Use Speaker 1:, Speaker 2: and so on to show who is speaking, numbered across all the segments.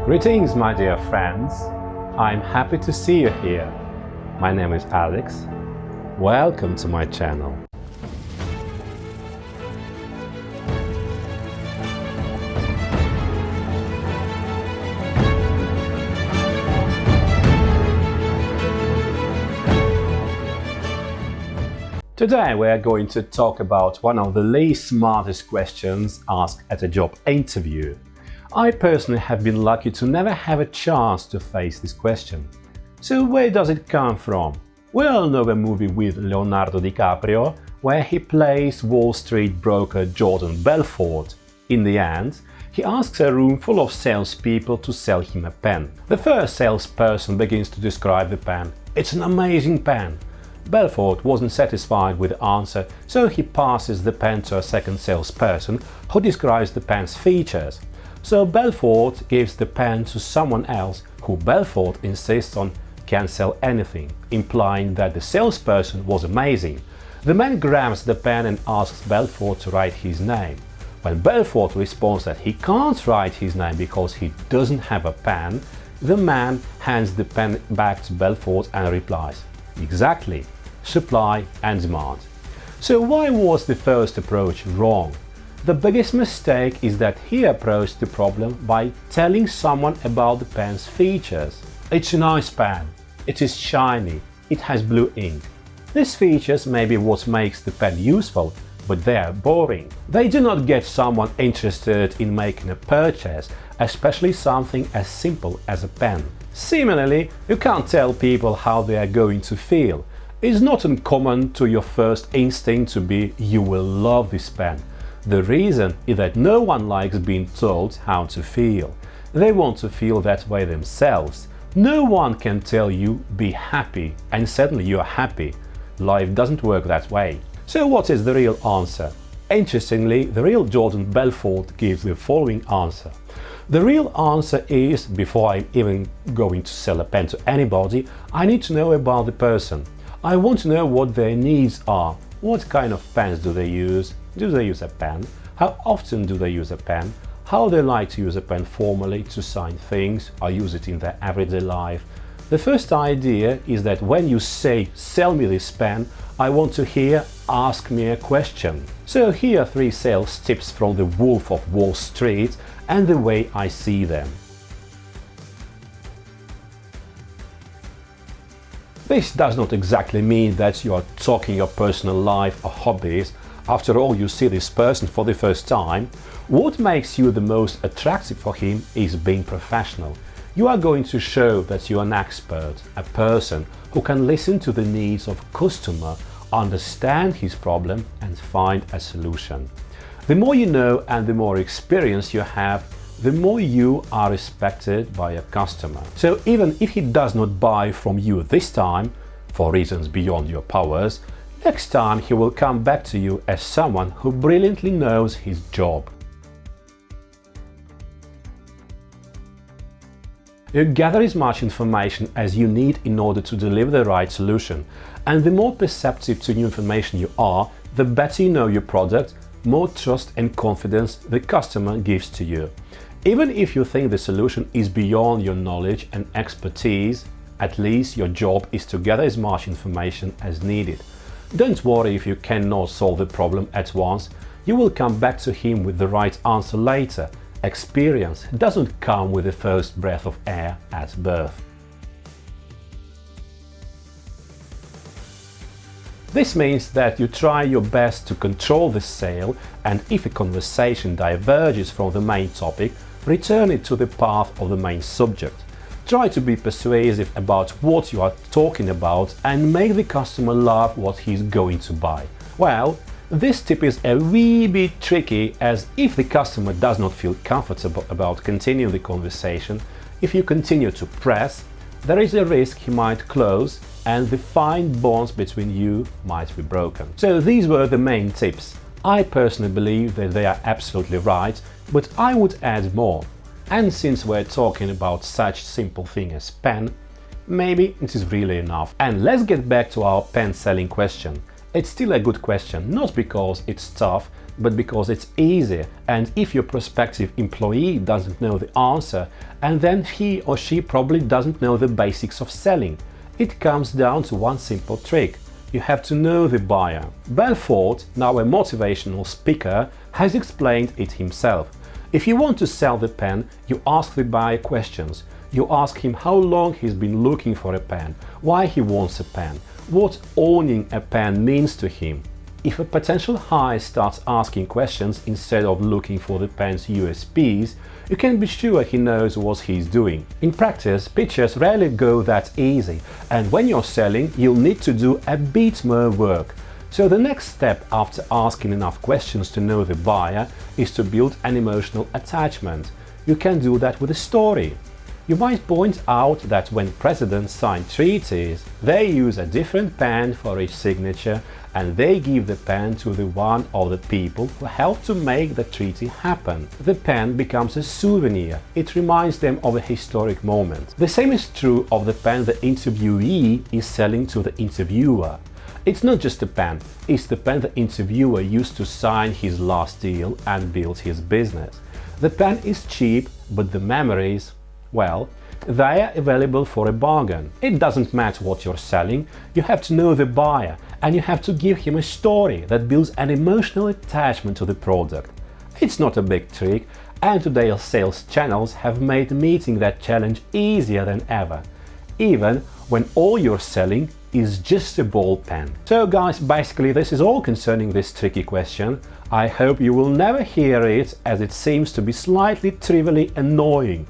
Speaker 1: Greetings, my dear friends. I'm happy to see you here. My name is Alex. Welcome to my channel. Today we are going to talk about one of the least smartest questions asked at a job interview. I personally have been lucky to never have a chance to face this question. So where does it come from? We all know the movie with Leonardo DiCaprio, where he plays Wall Street broker Jordan Belfort. In the end, he asks a room full of salespeople to sell him a pen. The first salesperson begins to describe the pen. It's an amazing pen. Belfort wasn't satisfied with the answer, so he passes the pen to a second salesperson who describes the pen's features. So Belfort gives the pen to someone else who Belfort insists on can sell anything, implying that the salesperson was amazing. The man grabs the pen and asks Belfort to write his name. When Belfort responds that he can't write his name because he doesn't have a pen, the man hands the pen back to Belfort and replies, "Exactly. Supply and demand." So why was the first approach wrong? The biggest mistake is that he approached the problem by telling someone about the pen's features. It's a nice pen. It is shiny. It has blue ink. These features may be what makes the pen useful, but they are boring. They do not get someone interested in making a purchase, especially something as simple as a pen. Similarly, you can't tell people how they are going to feel. It's not uncommon to your first instinct to be "you will love this pen." The reason is that no one likes being told how to feel. They want to feel that way themselves. No one can tell you "be happy" and suddenly you are happy. Life doesn't work that way. So what is the real answer? Interestingly, the real Jordan Belfort gives the following answer. The real answer is, before I'm even going to sell a pen to anybody, I need to know about the person. I want to know what their needs are. What kind of pens do they use? Do they use a pen? How often do they use a pen? How they like to use a pen formally to sign things or use it in their everyday life? The first idea is that when you say "sell me this pen," I want to hear "ask me a question." So here are 3 sales tips from the Wolf of Wall Street and the way I see them. This does not exactly mean that you are talking your personal life or hobbies. After all, you see this person for the first time. What makes you the most attractive for him is being professional. You are going to show that you are an expert, a person who can listen to the needs of a customer, understand his problem and find a solution. The more you know and the more experience you have, the more you are respected by a customer. So even if he does not buy from you this time, for reasons beyond your powers, next time he will come back to you as someone who brilliantly knows his job. You gather as much information as you need in order to deliver the right solution, and the more perceptive to new information you are, the better you know your product, more trust and confidence the customer gives to you. Even if you think the solution is beyond your knowledge and expertise, at least your job is to gather as much information as needed. Don't worry if you cannot solve the problem at once, you will come back to him with the right answer later. Experience doesn't come with the first breath of air at birth. This means that you try your best to control the sale, and if a conversation diverges from the main topic, return it to the path of the main subject. Try to be persuasive about what you are talking about and make the customer love what he's going to buy. Well, this tip is a wee bit tricky, as if the customer does not feel comfortable about continuing the conversation, if you continue to press, there is a risk he might close and the fine bonds between you might be broken. So these were the main tips. I personally believe that they are absolutely right, but I would add more. And since we're talking about such simple thing as pen, maybe it is really enough. And let's get back to our pen selling question. It's still a good question, not because it's tough, but because it's easy, and if your prospective employee doesn't know the answer, and then he or she probably doesn't know the basics of selling. It comes down to one simple trick. You have to know the buyer. Belfort, now a motivational speaker, has explained it himself. If you want to sell the pen, you ask the buyer questions. You ask him how long he's been looking for a pen, why he wants a pen, what owning a pen means to him. If a potential hire starts asking questions instead of looking for the pen's USPs, you can be sure he knows what he's doing. In practice, pitches rarely go that easy, and when you're selling, you'll need to do a bit more work. So the next step after asking enough questions to know the buyer is to build an emotional attachment. You can do that with a story. You might point out that when presidents sign treaties, they use a different pen for each signature, and they give the pen to the one of the people who helped to make the treaty happen. The pen becomes a souvenir. It reminds them of a historic moment. The same is true of the pen the interviewee is selling to the interviewer. It's not just a pen, it's the pen the interviewer used to sign his last deal and build his business. The pen is cheap, but the memories, well, they are available for a bargain. It doesn't matter what you're selling, you have to know the buyer, and you have to give him a story that builds an emotional attachment to the product. It's not a big trick, and today's sales channels have made meeting that challenge easier than ever, even when all you're selling is just a ball pen. So guys, basically this is all concerning this tricky question. I hope you will never hear it, as it seems to be slightly trivially annoying.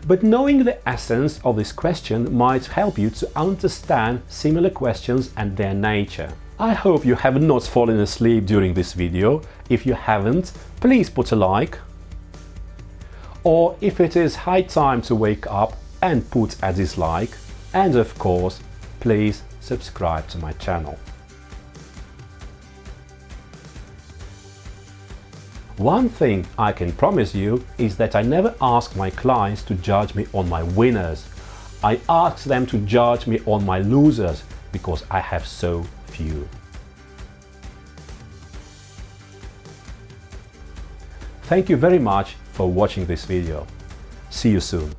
Speaker 1: But knowing the essence of this question might help you to understand similar questions and their nature. I hope you have not fallen asleep during this video. If you haven't, please put a like. Or if it is high time to wake up, and put a dislike. And of course, please subscribe to my channel. One thing I can promise you is that I never ask my clients to judge me on my winners. I ask them to judge me on my losers, because I have so few. Thank you very much for watching this video. See you soon.